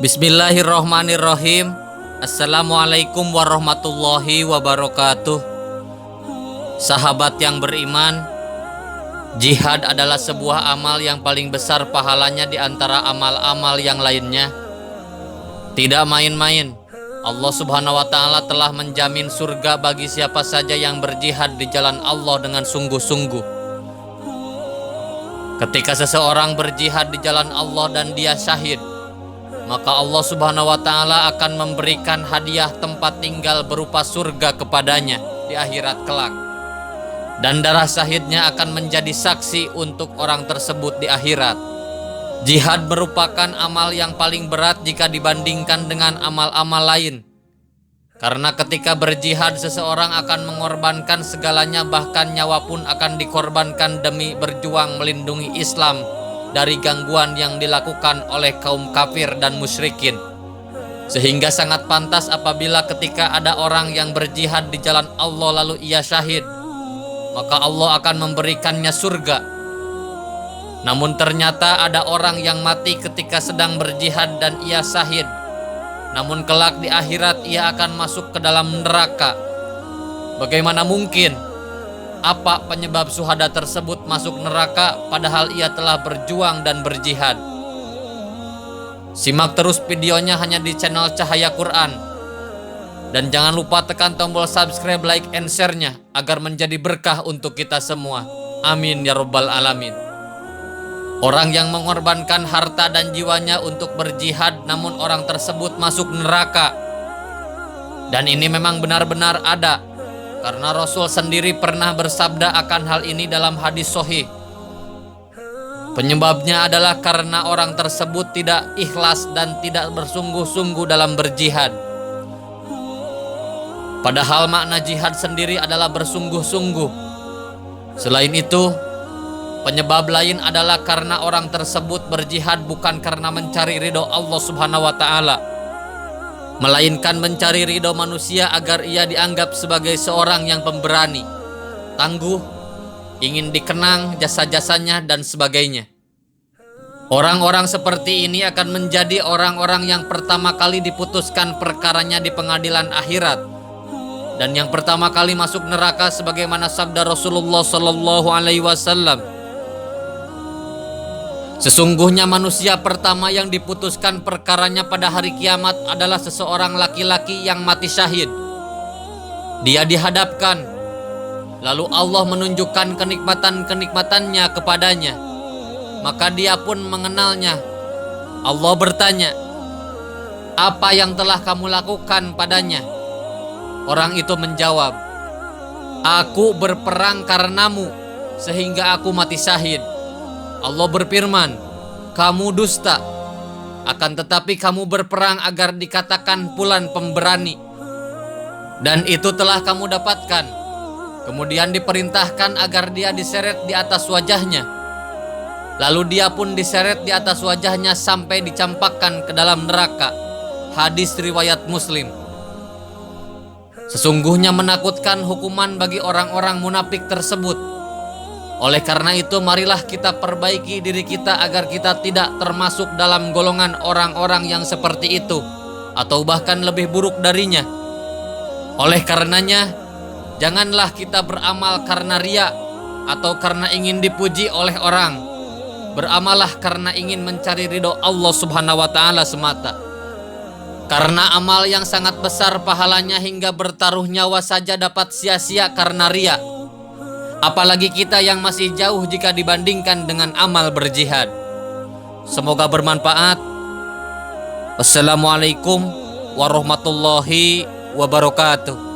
Bismillahirrahmanirrahim. Assalamualaikum warahmatullahi wabarakatuh. Sahabat yang beriman, jihad adalah sebuah amal yang paling besar pahalanya di antara amal-amal yang lainnya. Tidak main-main, Allah Subhanahu wa Ta'ala telah menjamin surga bagi siapa saja yang berjihad di jalan Allah dengan sungguh-sungguh. Ketika seseorang berjihad di jalan Allah dan dia syahid, maka Allah Subhanahu wa Ta'ala akan memberikan hadiah tempat tinggal berupa surga kepadanya di akhirat kelak. Dan darah syahidnya akan menjadi saksi untuk orang tersebut di akhirat. Jihad merupakan amal yang paling berat jika dibandingkan dengan amal-amal lain. Karena ketika berjihad seseorang akan mengorbankan segalanya, bahkan nyawa pun akan dikorbankan demi berjuang melindungi Islam dari gangguan yang dilakukan oleh kaum kafir dan musyrikin. Sehingga sangat pantas apabila ketika ada orang yang berjihad di jalan Allah lalu ia syahid, maka Allah akan memberikannya surga. Namun ternyata ada orang yang mati ketika sedang berjihad dan ia syahid, namun kelak di akhirat ia akan masuk ke dalam neraka. Bagaimana mungkin? Apa penyebab syuhada tersebut masuk neraka padahal ia telah berjuang dan berjihad? Simak terus videonya hanya di channel Cahaya Quran. Dan jangan lupa tekan tombol subscribe, like, and share-nya agar menjadi berkah untuk kita semua. Amin ya rabbal alamin. Orang yang mengorbankan harta dan jiwanya untuk berjihad namun orang tersebut masuk neraka. Dan ini memang benar-benar ada. Karena Rasul sendiri pernah bersabda akan hal ini dalam hadis sahih. Penyebabnya adalah karena orang tersebut tidak ikhlas dan tidak bersungguh-sungguh dalam berjihad. Padahal makna jihad sendiri adalah bersungguh-sungguh. Selain itu, penyebab lain adalah karena orang tersebut berjihad bukan karena mencari ridho Allah Subhanahu wa Ta'ala, melainkan mencari ridho manusia agar ia dianggap sebagai seorang yang pemberani, tangguh, ingin dikenang jasa-jasanya dan sebagainya. Orang-orang seperti ini akan menjadi orang-orang yang pertama kali diputuskan perkaranya di pengadilan akhirat dan yang pertama kali masuk neraka sebagaimana sabda Rasulullah sallallahu alaihi wasallam. Sesungguhnya manusia pertama yang diputuskan perkaranya pada hari kiamat adalah seseorang laki-laki yang mati syahid. Dia dihadapkan, lalu Allah menunjukkan kenikmatan-kenikmatannya kepadanya. Maka dia pun mengenalnya. Allah bertanya, "Apa yang telah kamu lakukan padanya?" Orang itu menjawab, "Aku berperang karenamu, sehingga aku mati syahid." Allah berfirman, "Kamu dusta, akan tetapi kamu berperang agar dikatakan fulan pemberani. Dan itu telah kamu dapatkan." Kemudian diperintahkan agar dia diseret di atas wajahnya. Lalu dia pun diseret di atas wajahnya sampai dicampakkan ke dalam neraka. Hadis riwayat Muslim. Sesungguhnya menakutkan hukuman bagi orang-orang munafik tersebut. Oleh karena itu marilah kita perbaiki diri kita agar kita tidak termasuk dalam golongan orang-orang yang seperti itu atau bahkan lebih buruk darinya. Oleh karenanya janganlah kita beramal karena riya atau karena ingin dipuji oleh orang. Beramallah karena ingin mencari ridho Allah Subhanahu wa Ta'ala semata. Karena amal yang sangat besar pahalanya hingga bertaruh nyawa saja dapat sia-sia karena riya. Apalagi kita yang masih jauh jika dibandingkan dengan amal berjihad. Semoga bermanfaat. Wassalamualaikum warahmatullahi wabarakatuh.